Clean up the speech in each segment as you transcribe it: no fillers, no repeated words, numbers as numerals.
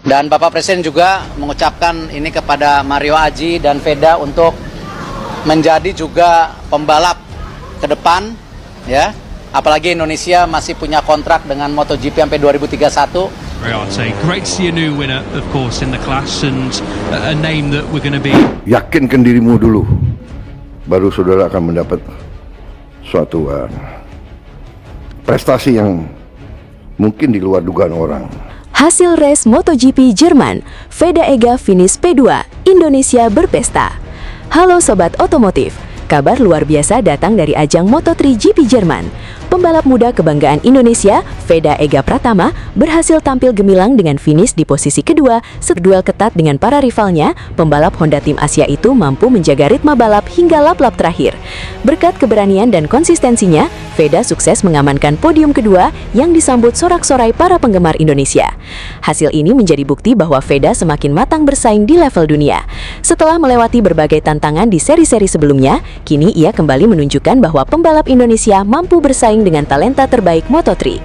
Dan Bapak Presiden juga mengucapkan ini kepada Mario Aji dan Veda untuk menjadi juga pembalap ke depan, ya. Apalagi Indonesia masih punya kontrak dengan MotoGP sampai 2031. Great to see a new winner, of course, in the class and a name that we're going to be. Yakinkan dirimu dulu, baru saudara akan mendapat suatu prestasi yang mungkin di luar dugaan orang. Hasil race MotoGP Jerman, Veda Ega finish P2, Indonesia berpesta. Halo Sobat Otomotif, kabar luar biasa datang dari ajang Moto3 GP Jerman. Pembalap muda kebanggaan Indonesia, Veda Ega Pratama, berhasil tampil gemilang dengan finish di posisi kedua setelah duel ketat dengan para rivalnya. Pembalap Honda Tim Asia itu mampu menjaga ritme balap hingga lap-lap terakhir. Berkat keberanian dan konsistensinya, Veda sukses mengamankan podium kedua yang disambut sorak-sorai para penggemar Indonesia. Hasil ini menjadi bukti bahwa Veda semakin matang bersaing di level dunia. Setelah melewati berbagai tantangan di seri-seri sebelumnya, kini ia kembali menunjukkan bahwa pembalap Indonesia mampu bersaing dengan talenta terbaik Moto3.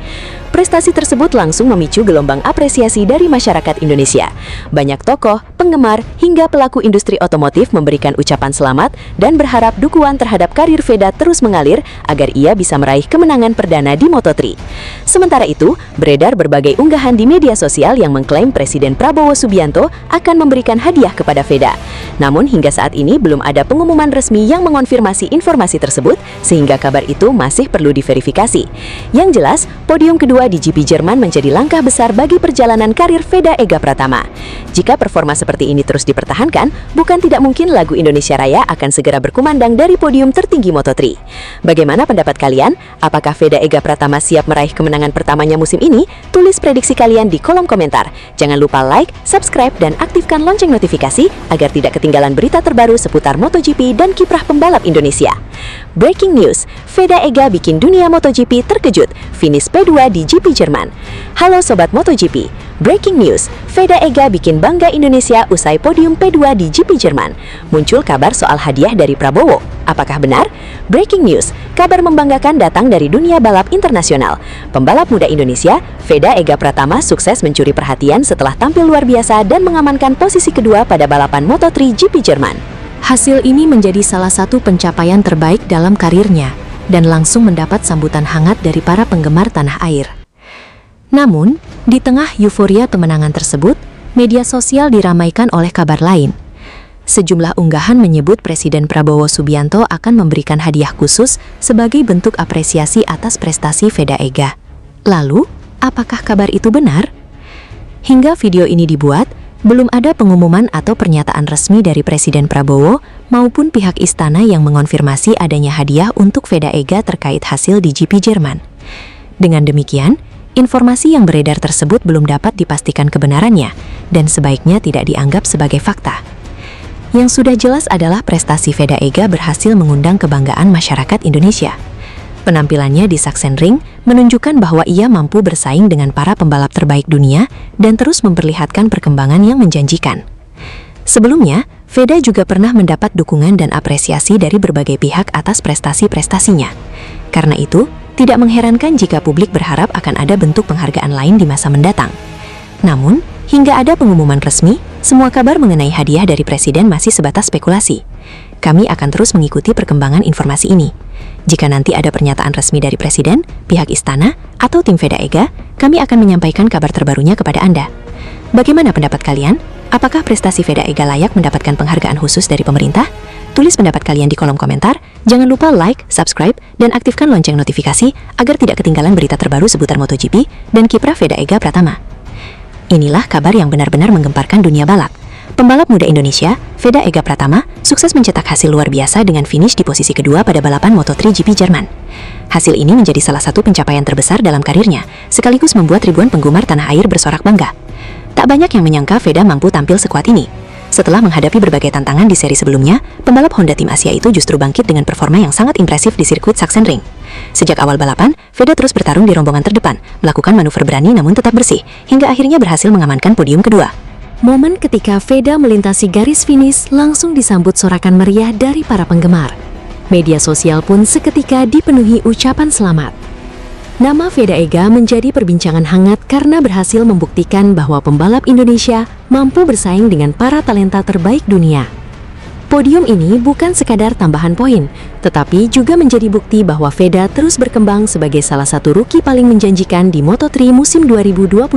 Prestasi tersebut langsung memicu gelombang apresiasi dari masyarakat Indonesia. Banyak tokoh, penggemar, hingga pelaku industri otomotif memberikan ucapan selamat dan berharap dukungan terhadap karir Veda terus mengalir agar ia bisa meraih kemenangan perdana di Moto3. Sementara itu, beredar berbagai unggahan di media sosial yang mengklaim Presiden Prabowo Subianto akan memberikan hadiah kepada Veda. Namun hingga saat ini belum ada pengumuman resmi yang mengonfirmasi informasi tersebut, sehingga kabar itu masih perlu diverifikasi. Yang jelas, podium kedua di GP Jerman menjadi langkah besar bagi perjalanan karir Veda Ega Pratama. Jika performa seperti ini terus dipertahankan, bukan tidak mungkin lagu Indonesia Raya akan segera berkumandang dari podium tertinggi Moto3. Bagaimana pendapat kalian? Apakah Veda Ega Pratama siap meraih kemenangan pertamanya musim ini? Tulis prediksi kalian di kolom komentar. Jangan lupa like, subscribe, dan aktifkan lonceng notifikasi agar tidak ketinggalan berita terbaru seputar MotoGP dan kiprah pembalap Indonesia. Breaking news, Veda Ega bikin dunia MotoGP terkejut, finish P2 di GP Jerman. Halo Sobat MotoGP, breaking news, Veda Ega bikin bangga Indonesia usai podium P2 di GP Jerman. Muncul kabar soal hadiah dari Prabowo. Apakah benar? Breaking news, kabar membanggakan datang dari dunia balap internasional. Pembalap muda Indonesia, Veda Ega Pratama sukses mencuri perhatian setelah tampil luar biasa dan mengamankan posisi kedua pada balapan Moto3 GP Jerman. Hasil ini menjadi salah satu pencapaian terbaik dalam karirnya dan langsung mendapat sambutan hangat dari para penggemar tanah air. Namun, di tengah euforia kemenangan tersebut, media sosial diramaikan oleh kabar lain. Sejumlah unggahan menyebut Presiden Prabowo Subianto akan memberikan hadiah khusus sebagai bentuk apresiasi atas prestasi Veda Ega. Lalu, apakah kabar itu benar? Hingga video ini dibuat, belum ada pengumuman atau pernyataan resmi dari Presiden Prabowo maupun pihak istana yang mengonfirmasi adanya hadiah untuk Veda Ega terkait hasil di GP Jerman. Dengan demikian, informasi yang beredar tersebut belum dapat dipastikan kebenarannya dan sebaiknya tidak dianggap sebagai fakta. Yang sudah jelas adalah prestasi Veda Ega berhasil mengundang kebanggaan masyarakat Indonesia. Penampilannya di Sachsenring menunjukkan bahwa ia mampu bersaing dengan para pembalap terbaik dunia dan terus memperlihatkan perkembangan yang menjanjikan. Sebelumnya, Veda juga pernah mendapat dukungan dan apresiasi dari berbagai pihak atas prestasi-prestasinya. Karena itu, tidak mengherankan jika publik berharap akan ada bentuk penghargaan lain di masa mendatang. Namun, hingga ada pengumuman resmi, semua kabar mengenai hadiah dari Presiden masih sebatas spekulasi. Kami akan terus mengikuti perkembangan informasi ini. Jika nanti ada pernyataan resmi dari Presiden, pihak istana, atau tim Veda Ega, kami akan menyampaikan kabar terbarunya kepada Anda. Bagaimana pendapat kalian? Apakah prestasi Veda Ega layak mendapatkan penghargaan khusus dari pemerintah? Tulis pendapat kalian di kolom komentar. Jangan lupa like, subscribe, dan aktifkan lonceng notifikasi agar tidak ketinggalan berita terbaru seputar MotoGP dan kiprah Veda Ega Pratama. Inilah kabar yang benar-benar menggemparkan dunia balap. Pembalap muda Indonesia, Veda Ega Pratama, sukses mencetak hasil luar biasa dengan finish di posisi kedua pada balapan Moto3 GP Jerman. Hasil ini menjadi salah satu pencapaian terbesar dalam karirnya, sekaligus membuat ribuan penggemar tanah air bersorak bangga. Tak banyak yang menyangka Veda mampu tampil sekuat ini. Setelah menghadapi berbagai tantangan di seri sebelumnya, pembalap Honda Tim Asia itu justru bangkit dengan performa yang sangat impresif di sirkuit Sachsenring. Sejak awal balapan, Veda terus bertarung di rombongan terdepan, melakukan manuver berani namun tetap bersih, hingga akhirnya berhasil mengamankan podium kedua. Momen ketika Veda melintasi garis finish langsung disambut sorakan meriah dari para penggemar. Media sosial pun seketika dipenuhi ucapan selamat. Nama Veda Ega menjadi perbincangan hangat karena berhasil membuktikan bahwa pembalap Indonesia mampu bersaing dengan para talenta terbaik dunia. Podium ini bukan sekadar tambahan poin, tetapi juga menjadi bukti bahwa Veda terus berkembang sebagai salah satu rookie paling menjanjikan di Moto3 musim 2026.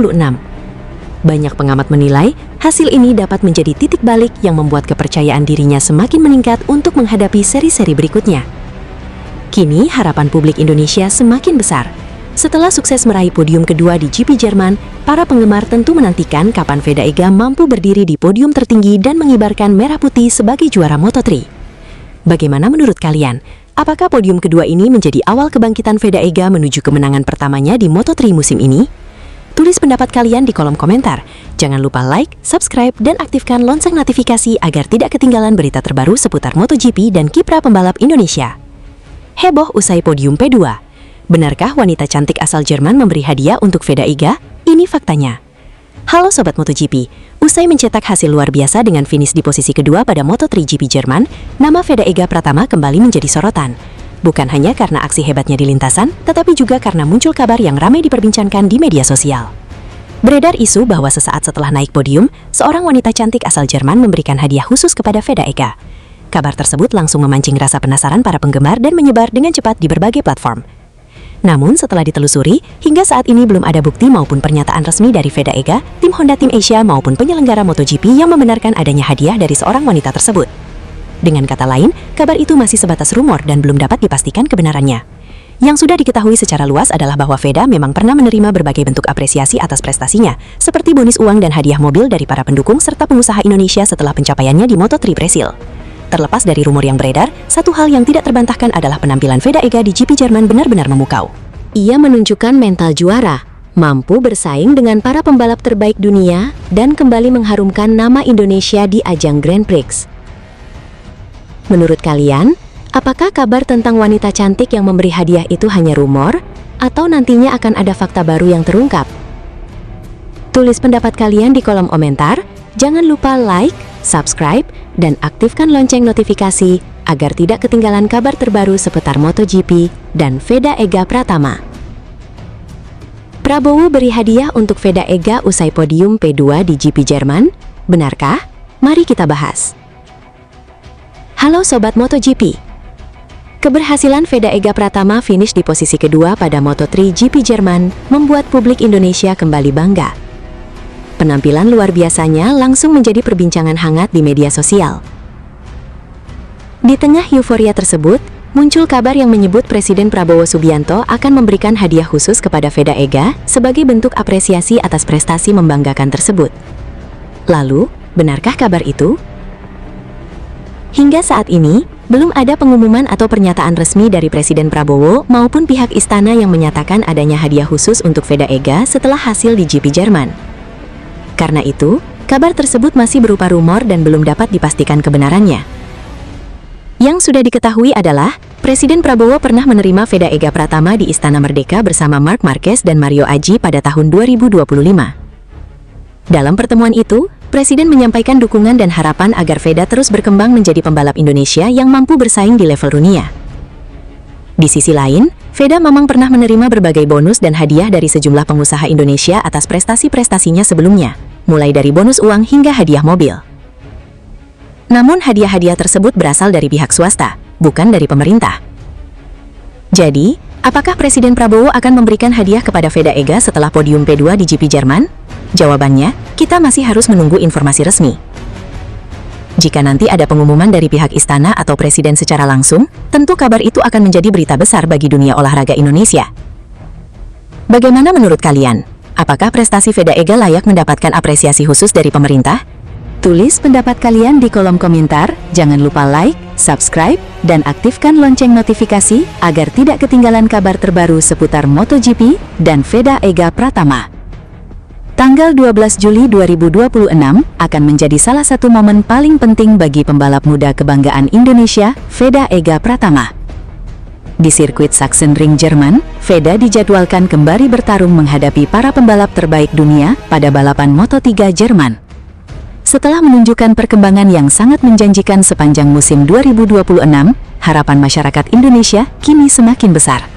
Banyak pengamat menilai, hasil ini dapat menjadi titik balik yang membuat kepercayaan dirinya semakin meningkat untuk menghadapi seri-seri berikutnya. Kini harapan publik Indonesia semakin besar. Setelah sukses meraih podium kedua di GP Jerman, para penggemar tentu menantikan kapan Veda Ega mampu berdiri di podium tertinggi dan mengibarkan merah putih sebagai juara Moto3. Bagaimana menurut kalian? Apakah podium kedua ini menjadi awal kebangkitan Veda Ega menuju kemenangan pertamanya di Moto3 musim ini? Tulis pendapat kalian di kolom komentar. Jangan lupa like, subscribe, dan aktifkan lonceng notifikasi agar tidak ketinggalan berita terbaru seputar MotoGP dan kiprah pembalap Indonesia. Heboh usai podium P2. Benarkah wanita cantik asal Jerman memberi hadiah untuk Veda Ega? Ini faktanya. Halo Sobat MotoGP, usai mencetak hasil luar biasa dengan finish di posisi kedua pada Moto3 GP Jerman, nama Veda Ega Pratama kembali menjadi sorotan. Bukan hanya karena aksi hebatnya di lintasan, tetapi juga karena muncul kabar yang ramai diperbincangkan di media sosial. Beredar isu bahwa sesaat setelah naik podium, seorang wanita cantik asal Jerman memberikan hadiah khusus kepada Veda Ega. Kabar tersebut langsung memancing rasa penasaran para penggemar dan menyebar dengan cepat di berbagai platform. Namun setelah ditelusuri, hingga saat ini belum ada bukti maupun pernyataan resmi dari Veda Ega, tim Honda Team Asia maupun penyelenggara MotoGP yang membenarkan adanya hadiah dari seorang wanita tersebut. Dengan kata lain, kabar itu masih sebatas rumor dan belum dapat dipastikan kebenarannya. Yang sudah diketahui secara luas adalah bahwa Veda memang pernah menerima berbagai bentuk apresiasi atas prestasinya, seperti bonus uang dan hadiah mobil dari para pendukung serta pengusaha Indonesia setelah pencapaiannya di Moto3 Brasil. Terlepas dari rumor yang beredar, satu hal yang tidak terbantahkan adalah penampilan Veda Ega di GP Jerman benar-benar memukau. Ia menunjukkan mental juara, mampu bersaing dengan para pembalap terbaik dunia, dan kembali mengharumkan nama Indonesia di ajang Grand Prix. Menurut kalian, apakah kabar tentang wanita cantik yang memberi hadiah itu hanya rumor, atau nantinya akan ada fakta baru yang terungkap? Tulis pendapat kalian di kolom komentar, jangan lupa like, subscribe, dan aktifkan lonceng notifikasi agar tidak ketinggalan kabar terbaru seputar MotoGP dan Veda Ega Pratama. Prabowo beri hadiah untuk Veda Ega usai podium P2 di GP Jerman. Benarkah? Mari kita bahas. Halo Sobat MotoGP. Keberhasilan Veda Ega Pratama finish di posisi kedua pada Moto3 GP Jerman membuat publik Indonesia kembali bangga. Penampilan luar biasanya langsung menjadi perbincangan hangat di media sosial. Di tengah euforia tersebut, muncul kabar yang menyebut Presiden Prabowo Subianto akan memberikan hadiah khusus kepada Veda Ega sebagai bentuk apresiasi atas prestasi membanggakan tersebut. Lalu, benarkah kabar itu? Hingga saat ini, belum ada pengumuman atau pernyataan resmi dari Presiden Prabowo maupun pihak istana yang menyatakan adanya hadiah khusus untuk Veda Ega setelah hasil di GP Jerman. Karena itu, kabar tersebut masih berupa rumor dan belum dapat dipastikan kebenarannya. Yang sudah diketahui adalah, Presiden Prabowo pernah menerima Veda Ega Pratama di Istana Merdeka bersama Marc Marquez dan Mario Aji pada tahun 2025. Dalam pertemuan itu, Presiden menyampaikan dukungan dan harapan agar Veda terus berkembang menjadi pembalap Indonesia yang mampu bersaing di level dunia. Di sisi lain, Veda memang pernah menerima berbagai bonus dan hadiah dari sejumlah pengusaha Indonesia atas prestasi-prestasinya sebelumnya, mulai dari bonus uang hingga hadiah mobil. Namun hadiah-hadiah tersebut berasal dari pihak swasta, bukan dari pemerintah. Jadi, apakah Presiden Prabowo akan memberikan hadiah kepada Veda Ega setelah podium P2 di GP Jerman? Jawabannya, kita masih harus menunggu informasi resmi. Jika nanti ada pengumuman dari pihak istana atau presiden secara langsung, tentu kabar itu akan menjadi berita besar bagi dunia olahraga Indonesia. Bagaimana menurut kalian? Apakah prestasi Veda Ega layak mendapatkan apresiasi khusus dari pemerintah? Tulis pendapat kalian di kolom komentar, jangan lupa like, subscribe, dan aktifkan lonceng notifikasi agar tidak ketinggalan kabar terbaru seputar MotoGP dan Veda Ega Pratama. Tanggal 12 Juli 2026 akan menjadi salah satu momen paling penting bagi pembalap muda kebanggaan Indonesia, Veda Ega Pratama. Di sirkuit Sachsenring, Jerman, Veda dijadwalkan kembali bertarung menghadapi para pembalap terbaik dunia pada balapan Moto3 Jerman. Setelah menunjukkan perkembangan yang sangat menjanjikan sepanjang musim 2026, harapan masyarakat Indonesia kini semakin besar.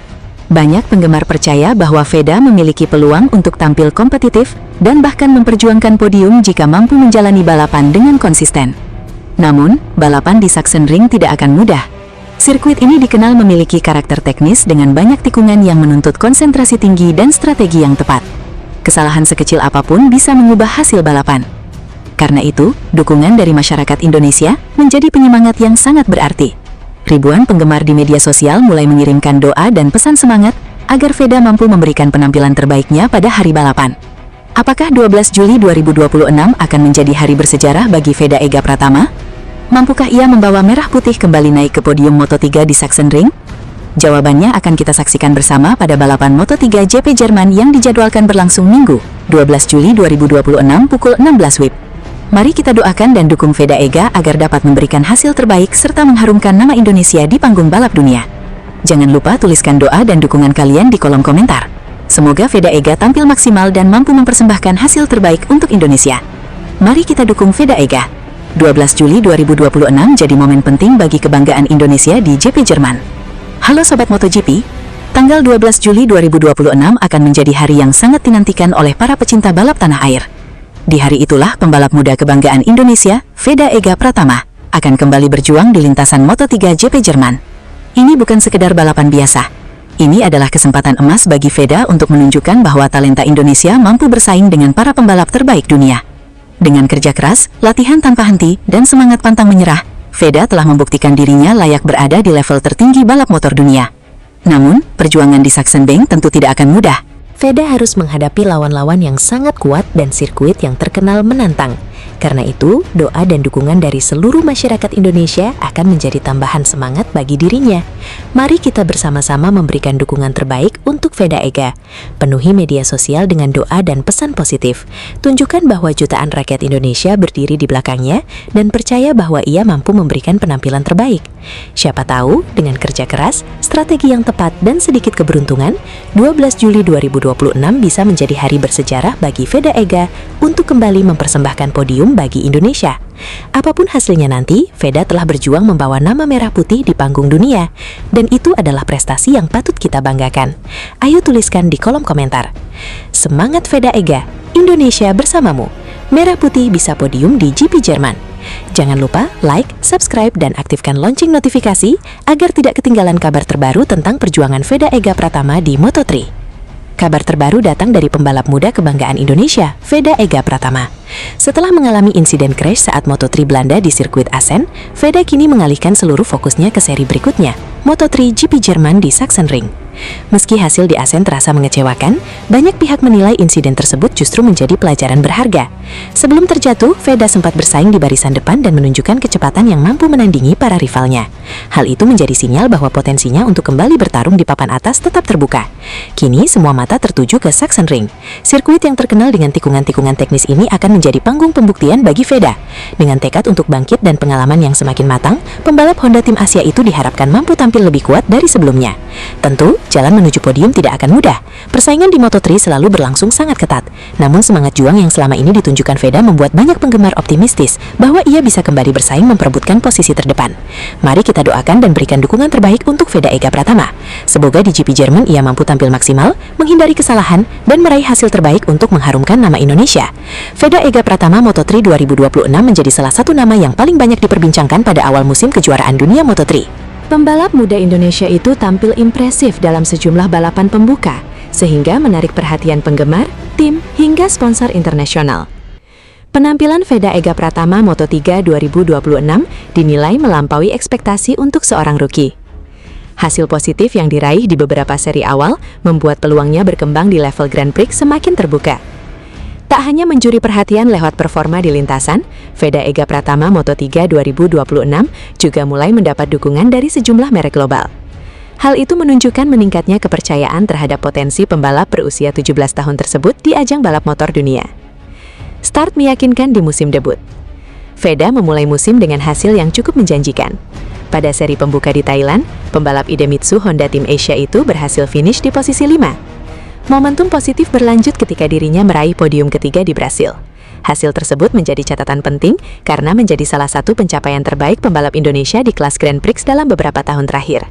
Banyak penggemar percaya bahwa Veda memiliki peluang untuk tampil kompetitif dan bahkan memperjuangkan podium jika mampu menjalani balapan dengan konsisten. Namun, balapan di Sachsenring tidak akan mudah. Sirkuit ini dikenal memiliki karakter teknis dengan banyak tikungan yang menuntut konsentrasi tinggi dan strategi yang tepat. Kesalahan sekecil apapun bisa mengubah hasil balapan. Karena itu, dukungan dari masyarakat Indonesia menjadi penyemangat yang sangat berarti. Ribuan penggemar di media sosial mulai mengirimkan doa dan pesan semangat agar Veda mampu memberikan penampilan terbaiknya pada hari balapan. Apakah 12 Juli 2026 akan menjadi hari bersejarah bagi Veda Ega Pratama? Mampukah ia membawa merah putih kembali naik ke podium Moto3 di Sachsenring? Jawabannya akan kita saksikan bersama pada balapan Moto3 GP Jerman yang dijadwalkan berlangsung Minggu, 12 Juli 2026 pukul 16 WIB. Mari kita doakan dan dukung Veda Ega agar dapat memberikan hasil terbaik serta mengharumkan nama Indonesia di panggung balap dunia. Jangan lupa tuliskan doa dan dukungan kalian di kolom komentar. Semoga Veda Ega tampil maksimal dan mampu mempersembahkan hasil terbaik untuk Indonesia. Mari kita dukung Veda Ega. 12 Juli 2026 jadi momen penting bagi kebanggaan Indonesia di GP Jerman. Halo Sobat MotoGP, tanggal 12 Juli 2026 akan menjadi hari yang sangat dinantikan oleh para pecinta balap tanah air. Di hari itulah pembalap muda kebanggaan Indonesia, Veda Ega Pratama, akan kembali berjuang di lintasan Moto3 GP Jerman. Ini bukan sekedar balapan biasa. Ini adalah kesempatan emas bagi Veda untuk menunjukkan bahwa talenta Indonesia mampu bersaing dengan para pembalap terbaik dunia. Dengan kerja keras, latihan tanpa henti, dan semangat pantang menyerah, Veda telah membuktikan dirinya layak berada di level tertinggi balap motor dunia. Namun, perjuangan di Sachsenring tentu tidak akan mudah. Veda harus menghadapi lawan-lawan yang sangat kuat dan sirkuit yang terkenal menantang. Karena itu, doa dan dukungan dari seluruh masyarakat Indonesia akan menjadi tambahan semangat bagi dirinya. Mari kita bersama-sama memberikan dukungan terbaik untuk Veda Ega. Penuhi media sosial dengan doa dan pesan positif. Tunjukkan bahwa jutaan rakyat Indonesia berdiri di belakangnya dan percaya bahwa ia mampu memberikan penampilan terbaik. Siapa tahu, dengan kerja keras, strategi yang tepat, dan sedikit keberuntungan, 12 Juli 2026 bisa menjadi hari bersejarah bagi Veda Ega untuk kembali mempersembahkan podium bagi Indonesia. Apapun hasilnya nanti, Veda telah berjuang membawa nama merah putih di panggung dunia, dan itu adalah prestasi yang patut kita banggakan. Ayo tuliskan di kolom komentar. Semangat Veda Ega, Indonesia bersamamu. Merah putih bisa podium di GP Jerman. Jangan lupa like, subscribe, dan aktifkan lonceng notifikasi agar tidak ketinggalan kabar terbaru tentang perjuangan Veda Ega Pratama di Moto3. Kabar terbaru datang dari pembalap muda kebanggaan Indonesia, Veda Ega Pratama. Setelah mengalami insiden crash saat Moto3 Belanda di sirkuit Assen, Veda kini mengalihkan seluruh fokusnya ke seri berikutnya, Moto3 GP Jerman di Sachsenring. Meski hasil di Assen terasa mengecewakan, banyak pihak menilai insiden tersebut justru menjadi pelajaran berharga. Sebelum terjatuh, Veda sempat bersaing di barisan depan dan menunjukkan kecepatan yang mampu menandingi para rivalnya. Hal itu menjadi sinyal bahwa potensinya untuk kembali bertarung di papan atas tetap terbuka. Kini, semua mata tertuju ke Sachsenring. Sirkuit yang terkenal dengan tikungan-tikungan teknis ini akan menjadi panggung pembuktian bagi Veda. Dengan tekad untuk bangkit dan pengalaman yang semakin matang, pembalap Honda Tim Asia itu diharapkan mampu tampil lebih kuat dari sebelumnya. Tentu, jalan menuju podium tidak akan mudah. Persaingan di Moto3 selalu berlangsung sangat ketat. Namun semangat juang yang selama ini ditunjukkan Veda membuat banyak penggemar optimistis bahwa ia bisa kembali bersaing memperebutkan posisi terdepan. Mari kita doakan dan berikan dukungan terbaik untuk Veda Ega Pratama. Semoga di GP Jerman ia mampu tampil maksimal, menghindari kesalahan, dan meraih hasil terbaik untuk mengharumkan nama Indonesia. Veda Ega Pratama Moto3 2026 menjadi salah satu nama yang paling banyak diperbincangkan pada awal musim kejuaraan dunia Moto3. Pembalap muda Indonesia itu tampil impresif dalam sejumlah balapan pembuka, sehingga menarik perhatian penggemar, tim, hingga sponsor internasional. Penampilan Veda Ega Pratama Moto3 2026 dinilai melampaui ekspektasi untuk seorang rookie. Hasil positif yang diraih di beberapa seri awal membuat peluangnya berkembang di level Grand Prix semakin terbuka. Tak hanya mencuri perhatian lewat performa di lintasan, Veda Ega Pratama Moto3 2026 juga mulai mendapat dukungan dari sejumlah merek global. Hal itu menunjukkan meningkatnya kepercayaan terhadap potensi pembalap berusia 17 tahun tersebut di ajang balap motor dunia. Start meyakinkan di musim debut. Veda memulai musim dengan hasil yang cukup menjanjikan. Pada seri pembuka di Thailand, pembalap Idemitsu Honda Tim Asia itu berhasil finish di posisi 5. Momentum positif berlanjut ketika dirinya meraih podium ketiga di Brasil. Hasil tersebut menjadi catatan penting karena menjadi salah satu pencapaian terbaik pembalap Indonesia di kelas Grand Prix dalam beberapa tahun terakhir.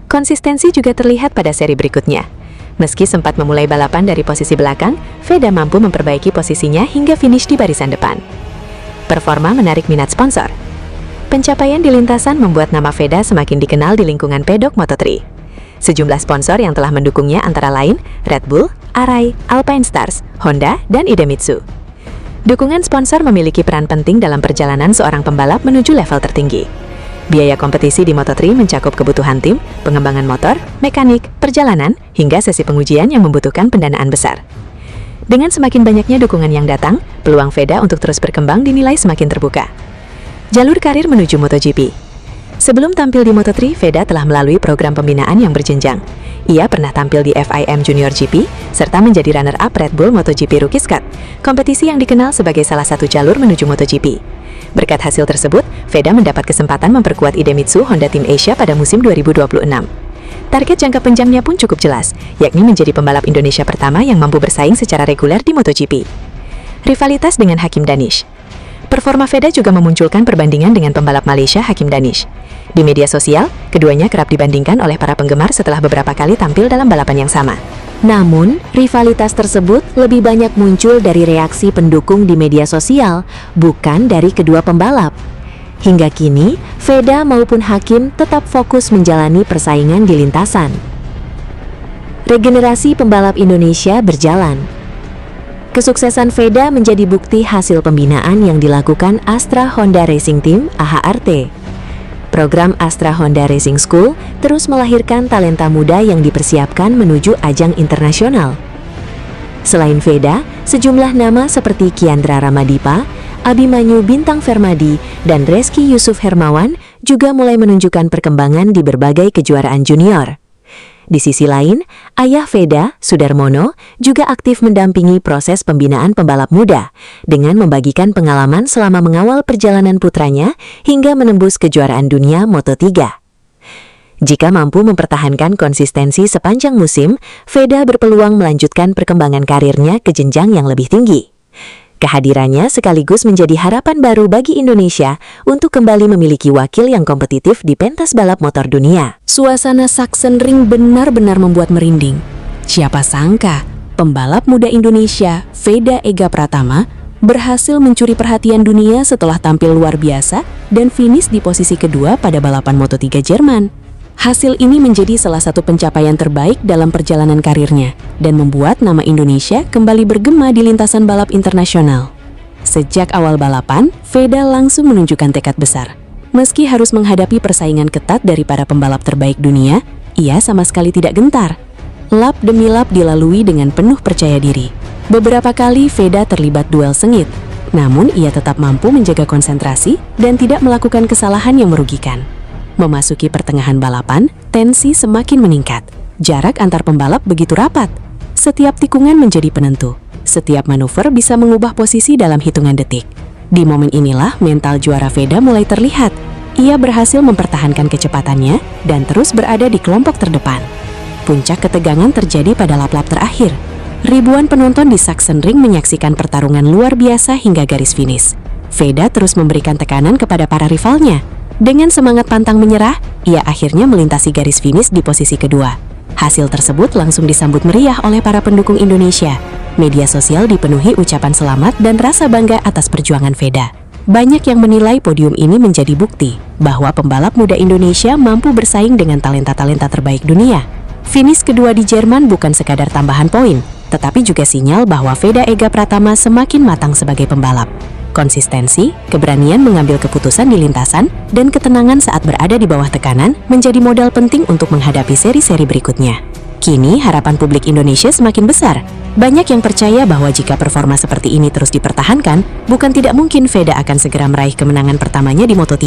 Konsistensi juga terlihat pada seri berikutnya. Meski sempat memulai balapan dari posisi belakang, Veda mampu memperbaiki posisinya hingga finish di barisan depan. Performa menarik minat sponsor. Pencapaian di lintasan membuat nama Veda semakin dikenal di lingkungan pedok Moto3. Sejumlah sponsor yang telah mendukungnya antara lain Red Bull, Arai, Alpine Stars, Honda, dan Idemitsu. Dukungan sponsor memiliki peran penting dalam perjalanan seorang pembalap menuju level tertinggi. Biaya kompetisi di Moto3 mencakup kebutuhan tim, pengembangan motor, mekanik, perjalanan, hingga sesi pengujian yang membutuhkan pendanaan besar. Dengan semakin banyaknya dukungan yang datang, peluang Veda untuk terus berkembang dinilai semakin terbuka. Jalur karir menuju MotoGP. Sebelum tampil di Moto3, Veda telah melalui program pembinaan yang berjenjang. Ia pernah tampil di FIM Junior GP, serta menjadi runner-up Red Bull MotoGP Rookies Cup, kompetisi yang dikenal sebagai salah satu jalur menuju MotoGP. Berkat hasil tersebut, Veda mendapat kesempatan memperkuat Idemitsu Honda Team Asia pada musim 2026. Target jangka panjangnya pun cukup jelas, yakni menjadi pembalap Indonesia pertama yang mampu bersaing secara reguler di MotoGP. Rivalitas dengan Hakim Danish. Performa Veda juga memunculkan perbandingan dengan pembalap Malaysia Hakim Danish. Di media sosial, keduanya kerap dibandingkan oleh para penggemar setelah beberapa kali tampil dalam balapan yang sama. Namun, rivalitas tersebut lebih banyak muncul dari reaksi pendukung di media sosial, bukan dari kedua pembalap. Hingga kini, Veda maupun Hakim tetap fokus menjalani persaingan di lintasan. Regenerasi pembalap Indonesia berjalan. Kesuksesan Veda menjadi bukti hasil pembinaan yang dilakukan Astra Honda Racing Team (AHRT). Program Astra Honda Racing School terus melahirkan talenta muda yang dipersiapkan menuju ajang internasional. Selain Veda, sejumlah nama seperti Kiandra Ramadipa, Abimanyu Bintang Fermadi, dan Reski Yusuf Hermawan juga mulai menunjukkan perkembangan di berbagai kejuaraan junior. Di sisi lain, ayah Veda, Sudarmono, juga aktif mendampingi proses pembinaan pembalap muda dengan membagikan pengalaman selama mengawal perjalanan putranya hingga menembus kejuaraan dunia Moto3. Jika mampu mempertahankan konsistensi sepanjang musim, Veda berpeluang melanjutkan perkembangan karirnya ke jenjang yang lebih tinggi. Kehadirannya sekaligus menjadi harapan baru bagi Indonesia untuk kembali memiliki wakil yang kompetitif di pentas balap motor dunia. Suasana Sachsenring benar-benar membuat merinding. Siapa sangka, pembalap muda Indonesia, Veda Ega Pratama, berhasil mencuri perhatian dunia setelah tampil luar biasa dan finish di posisi kedua pada balapan Moto3 Jerman. Hasil ini menjadi salah satu pencapaian terbaik dalam perjalanan karirnya dan membuat nama Indonesia kembali bergema di lintasan balap internasional. Sejak awal balapan, Veda langsung menunjukkan tekad besar. Meski harus menghadapi persaingan ketat dari para pembalap terbaik dunia, ia sama sekali tidak gentar. Lap demi lap dilalui dengan penuh percaya diri. Beberapa kali Veda terlibat duel sengit, namun ia tetap mampu menjaga konsentrasi dan tidak melakukan kesalahan yang merugikan. Memasuki pertengahan balapan, tensi semakin meningkat. Jarak antar pembalap begitu rapat. Setiap tikungan menjadi penentu. Setiap manuver bisa mengubah posisi dalam hitungan detik. Di momen inilah mental juara Veda mulai terlihat. Ia berhasil mempertahankan kecepatannya dan terus berada di kelompok terdepan. Puncak ketegangan terjadi pada lap-lap terakhir. Ribuan penonton di Sachsenring menyaksikan pertarungan luar biasa hingga garis finish. Veda terus memberikan tekanan kepada para rivalnya. Dengan semangat pantang menyerah, ia akhirnya melintasi garis finish di posisi kedua. Hasil tersebut langsung disambut meriah oleh para pendukung Indonesia. Media sosial dipenuhi ucapan selamat dan rasa bangga atas perjuangan Veda. Banyak yang menilai podium ini menjadi bukti bahwa pembalap muda Indonesia mampu bersaing dengan talenta-talenta terbaik dunia. Finish kedua di Jerman bukan sekadar tambahan poin, tetapi juga sinyal bahwa Veda Ega Pratama semakin matang sebagai pembalap. Konsistensi, keberanian mengambil keputusan di lintasan, dan ketenangan saat berada di bawah tekanan menjadi modal penting untuk menghadapi seri-seri berikutnya. Kini harapan publik Indonesia semakin besar. Banyak yang percaya bahwa jika performa seperti ini terus dipertahankan, bukan tidak mungkin Veda akan segera meraih kemenangan pertamanya di Moto3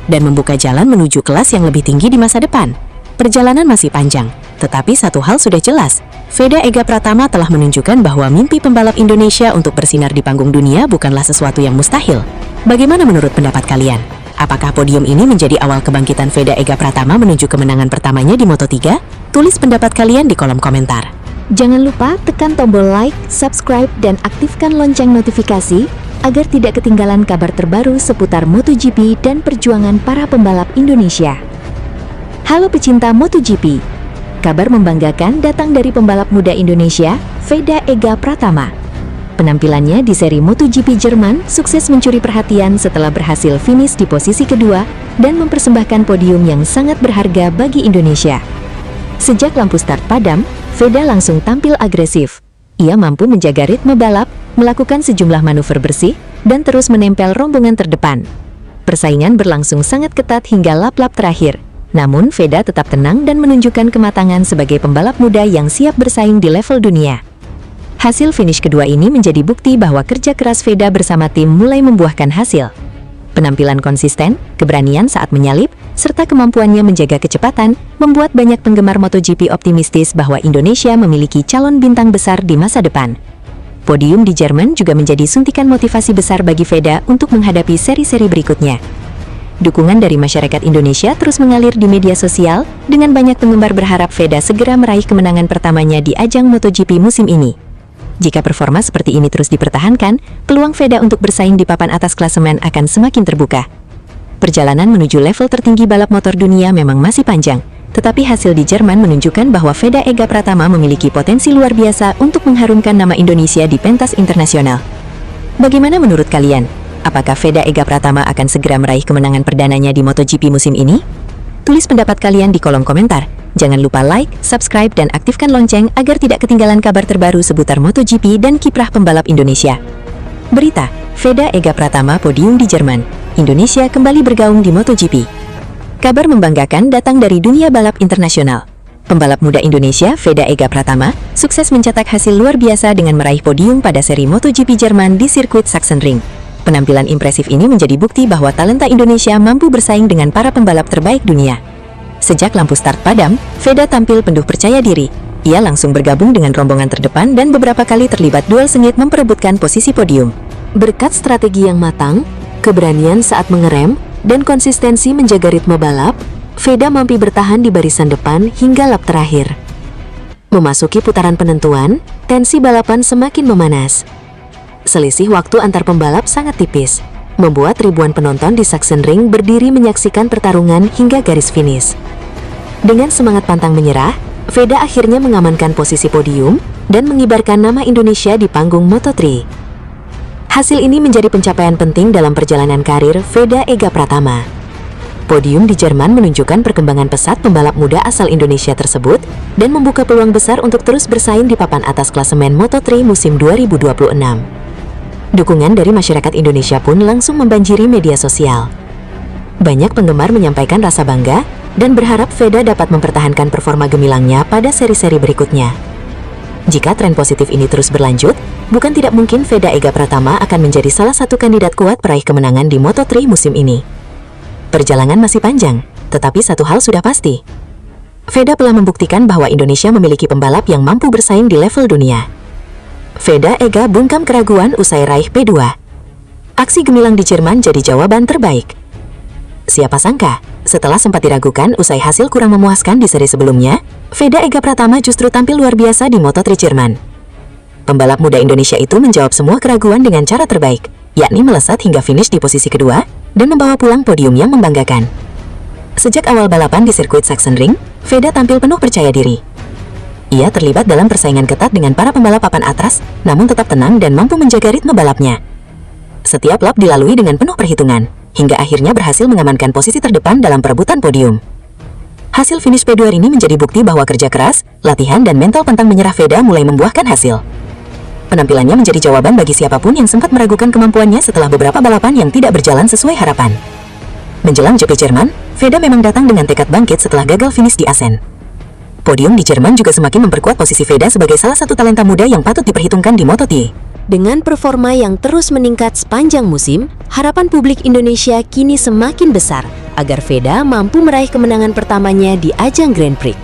dan membuka jalan menuju kelas yang lebih tinggi di masa depan. Perjalanan masih panjang, tetapi satu hal sudah jelas. Veda Ega Pratama telah menunjukkan bahwa mimpi pembalap Indonesia untuk bersinar di panggung dunia bukanlah sesuatu yang mustahil. Bagaimana menurut pendapat kalian? Apakah podium ini menjadi awal kebangkitan Veda Ega Pratama menuju kemenangan pertamanya di Moto3? Tulis pendapat kalian di kolom komentar. Jangan lupa tekan tombol like, subscribe, dan aktifkan lonceng notifikasi agar tidak ketinggalan kabar terbaru seputar MotoGP dan perjuangan para pembalap Indonesia. Halo pecinta MotoGP. Kabar membanggakan datang dari pembalap muda Indonesia, Veda Ega Pratama. Penampilannya di seri MotoGP Jerman sukses mencuri perhatian setelah berhasil finish di posisi kedua dan mempersembahkan podium yang sangat berharga bagi Indonesia. Sejak lampu start padam, Veda langsung tampil agresif. Ia mampu menjaga ritme balap, melakukan sejumlah manuver bersih, dan terus menempel rombongan terdepan. Persaingan berlangsung sangat ketat hingga lap-lap terakhir. Namun, Veda tetap tenang dan menunjukkan kematangan sebagai pembalap muda yang siap bersaing di level dunia. Hasil finish kedua ini menjadi bukti bahwa kerja keras Veda bersama tim mulai membuahkan hasil. Penampilan konsisten, keberanian saat menyalip, serta kemampuannya menjaga kecepatan membuat banyak penggemar MotoGP optimistis bahwa Indonesia memiliki calon bintang besar di masa depan. Podium di Jerman juga menjadi suntikan motivasi besar bagi Veda untuk menghadapi seri-seri berikutnya. Dukungan dari masyarakat Indonesia terus mengalir di media sosial, dengan banyak penggemar berharap Veda segera meraih kemenangan pertamanya di ajang MotoGP musim ini. Jika performa seperti ini terus dipertahankan, peluang Veda untuk bersaing di papan atas klasemen akan semakin terbuka. Perjalanan menuju level tertinggi balap motor dunia memang masih panjang, tetapi hasil di Jerman menunjukkan bahwa Veda Ega Pratama memiliki potensi luar biasa untuk mengharumkan nama Indonesia di pentas internasional. Bagaimana menurut kalian? Apakah Veda Ega Pratama akan segera meraih kemenangan perdananya di MotoGP musim ini? Tulis pendapat kalian di kolom komentar. Jangan lupa like, subscribe, dan aktifkan lonceng agar tidak ketinggalan kabar terbaru seputar MotoGP dan kiprah pembalap Indonesia. Berita, Veda Ega Pratama podium di Jerman. Indonesia kembali bergaung di MotoGP. Kabar membanggakan datang dari dunia balap internasional. Pembalap muda Indonesia, Veda Ega Pratama, sukses mencetak hasil luar biasa dengan meraih podium pada seri MotoGP Jerman di sirkuit Sachsenring. Penampilan impresif ini menjadi bukti bahwa talenta Indonesia mampu bersaing dengan para pembalap terbaik dunia. Sejak lampu start padam, Veda tampil penuh percaya diri. Ia langsung bergabung dengan rombongan terdepan dan beberapa kali terlibat duel sengit memperebutkan posisi podium. Berkat strategi yang matang, keberanian saat mengerem, dan konsistensi menjaga ritme balap, Veda mampu bertahan di barisan depan hingga lap terakhir. Memasuki putaran penentuan, tensi balapan semakin memanas. Selisih waktu antar pembalap sangat tipis, membuat ribuan penonton di Sachsenring berdiri menyaksikan pertarungan hingga garis finish. Dengan semangat pantang menyerah, Veda akhirnya mengamankan posisi podium dan mengibarkan nama Indonesia di panggung Moto3. Hasil ini menjadi pencapaian penting dalam perjalanan karir Veda Ega Pratama. Podium di Jerman menunjukkan perkembangan pesat pembalap muda asal Indonesia tersebut dan membuka peluang besar untuk terus bersaing di papan atas klasemen Moto3 musim 2026. Dukungan dari masyarakat Indonesia pun langsung membanjiri media sosial. Banyak penggemar menyampaikan rasa bangga dan berharap Veda dapat mempertahankan performa gemilangnya pada seri-seri berikutnya. Jika tren positif ini terus berlanjut, bukan tidak mungkin Veda Ega Pratama akan menjadi salah satu kandidat kuat peraih kemenangan di Moto3 musim ini. Perjalanan masih panjang, tetapi satu hal sudah pasti. Veda telah membuktikan bahwa Indonesia memiliki pembalap yang mampu bersaing di level dunia. Veda Ega bungkam keraguan usai raih P2. Aksi gemilang di Jerman jadi jawaban terbaik. Siapa sangka, setelah sempat diragukan usai hasil kurang memuaskan di seri sebelumnya, Veda Ega Pratama justru tampil luar biasa di Moto3 Jerman. Pembalap muda Indonesia itu menjawab semua keraguan dengan cara terbaik, yakni melesat hingga finish di posisi kedua dan membawa pulang podium yang membanggakan. Sejak awal balapan di sirkuit Sachsenring, Veda tampil penuh percaya diri. Ia terlibat dalam persaingan ketat dengan para pembalap papan atas, namun tetap tenang dan mampu menjaga ritme balapnya. Setiap lap dilalui dengan penuh perhitungan, hingga akhirnya berhasil mengamankan posisi terdepan dalam perebutan podium. Hasil finish P2 ini menjadi bukti bahwa kerja keras, latihan, dan mental pantang menyerah Veda mulai membuahkan hasil. Penampilannya menjadi jawaban bagi siapapun yang sempat meragukan kemampuannya setelah beberapa balapan yang tidak berjalan sesuai harapan. Menjelang GP Jerman, Veda memang datang dengan tekad bangkit setelah gagal finish di Assen. Podium di Jerman juga semakin memperkuat posisi Veda sebagai salah satu talenta muda yang patut diperhitungkan di Moto3. Dengan performa yang terus meningkat sepanjang musim, harapan publik Indonesia kini semakin besar agar Veda mampu meraih kemenangan pertamanya di ajang Grand Prix.